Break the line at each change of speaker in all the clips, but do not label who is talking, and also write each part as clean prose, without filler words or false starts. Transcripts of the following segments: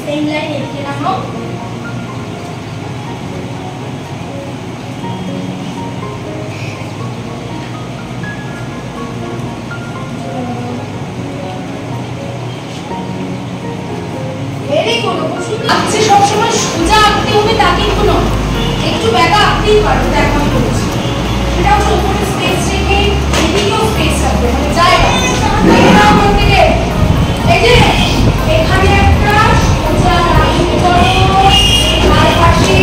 Same line এদিকে নামো। Very good. আচ্ছা সবসময় সোজা আঁকতে হবে তা কিন্তু নয়, একটু ব্যাকা আঁকতেই পারো, দেখা করছি। সেটা হচ্ছে উপরে স্পেস রেখে এদিকেও স্পেস রাখবে, মানে জায়গা দেখে নাও কোন দিকে। এই যে এখানে একটা সোজা লাইন করো, আর পাশে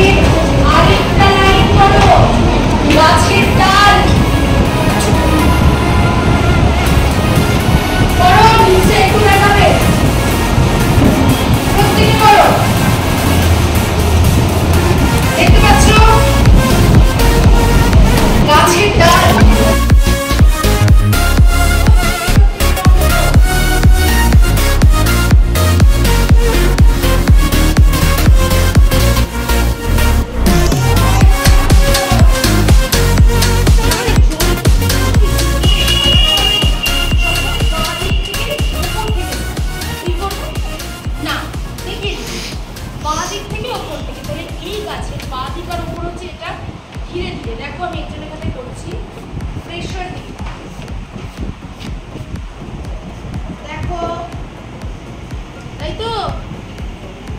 আরেকটা লাইন করো, গাছের ডাল করো, নিচে একটু দেখাবে, প্রত্যেকে করো। দেখতে পাচ্ছ গাছের ডাল।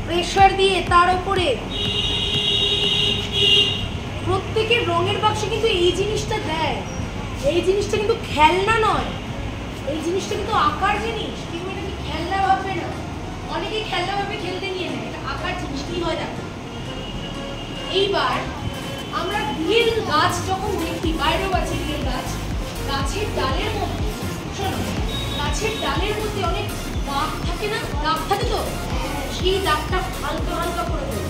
প্রেসার দিয়ে তার উপরে প্রত্যেকের রঙের বাক্সে কিন্তু এই জিনিসটা দেয়। এই জিনিসটা কিন্তু খেলনা নয়, এই জিনিসটা কিন্তু আঁকার জিনিস। কিন্তু এটাকে খেলনা ভাববে না, অনেকেই খেলনা ভাবে খেলতে নিয়ে নেয়, এটা আঁকার জিনিস। কি হয় দেখো, এইবার আমরা রিয়েল গাছ যখন দেখি, বাইরেও আছে রিয়েল গাছ, গাছের ডালের মধ্যে, শোনো, গাছের ডালের মধ্যে অনেক দাগ থাকে না, দাগ থাকে তো, সেই দাগটা হালকা হালকা করে দেবো,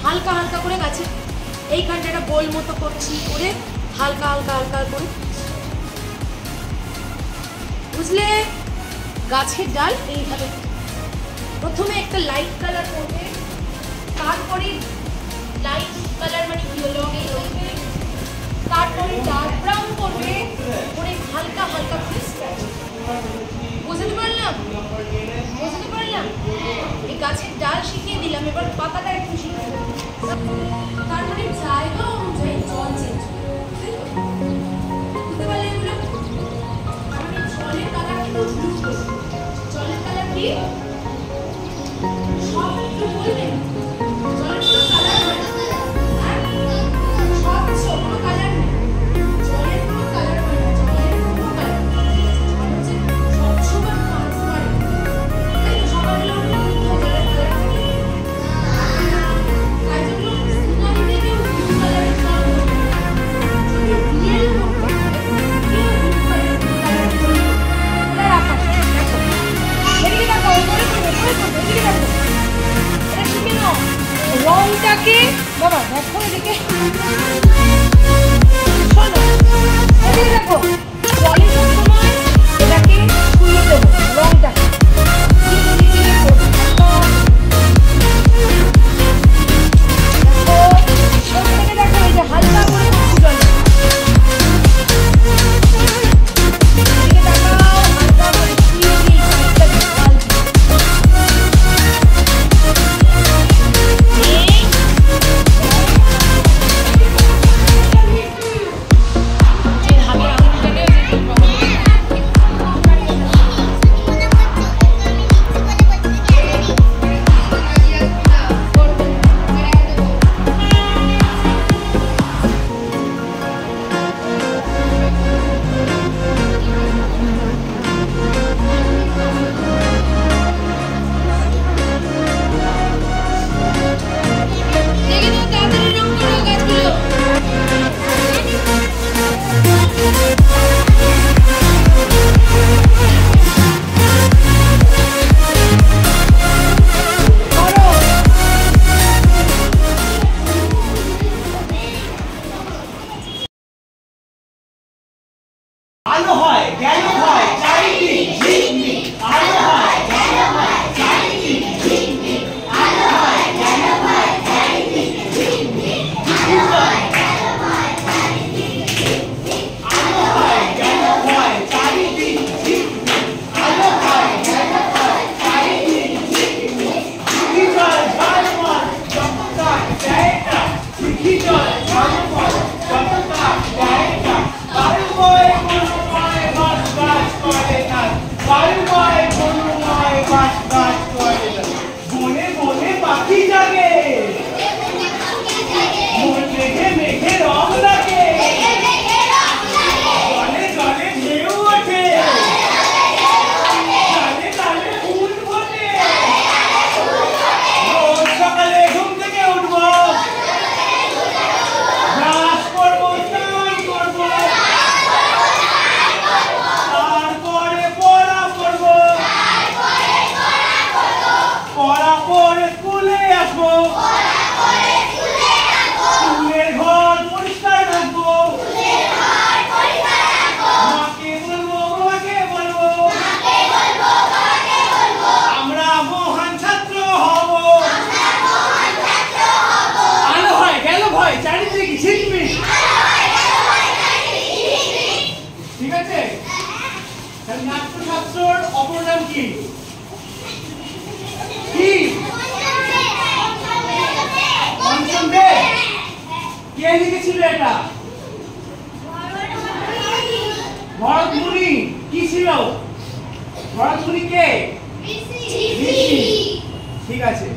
হালকা হালকা করে গাছে এইখানটা একটা গোল মতো করছি, করে হালকা হালকা হালকা করে, বুঝলে? গাছের ডাল এইভাবে প্রথমে একটা লাইট কালার করবে, তারপরে লাইট কালার মানে ইয়েলো, তারপরে ডার্ক ব্রাউন করবে, করে হালকা হালকা করে স্ক্র্যাচ। বুঝতে পারলাম? বুঝতে পারলাম? এই গাছের ডাল শিখিয়ে দিলাম, এবার পাতাটা একটু শিখিয়ে দিলাম। তার মানে জায়গা অনুযায়ী জল চেঞ্জ করবে, বুঝতে পারলে এগুলো? তার মানে জলের কালার কিন্তু জলের কালার কি সব একটু বলবেন, জলের কোনো কালার হয় না, স্বচ্ছ কোনো কালার নেই, জলের কোনো কালার হয় না, জলের কোনো কালার নেই, জল হচ্ছে স্বচ্ছ বা ট্রান্সপারেন্ট, তাই তো? সকালবেলা উঠলে কিন্তু জলের কালার থাকে, তাই জন্য সিনারিতে কেউ ব্লু কালারের জল হবে, যদি রিয়েল হবে কেউ ব্লু কালারের জল ওরা রাখা। দেখো এদিকে দেখো, ওপরে করবে, ওপরে করবে, এদিকে দেখো, এটা শিখে নাও রংটাকে। বাবা দেখো এদিকে, শোনো এদিকে দেখো, জলের সময় এটাকে শুয়ে দেবো রংটাকে, দেখো এই যে হালকা করে জলে এদিকে তাকাও, হালকা করে শুয়ে দিই,
তাহলে নাট্যশাস্ত্রর অপর নাম কি? কি? পঞ্চমবেদ। কে লিখেছিল এটা? ভরত মুনি। কি ছিল ভরত মুনি? কে? ঋষি। ঠিক আছে।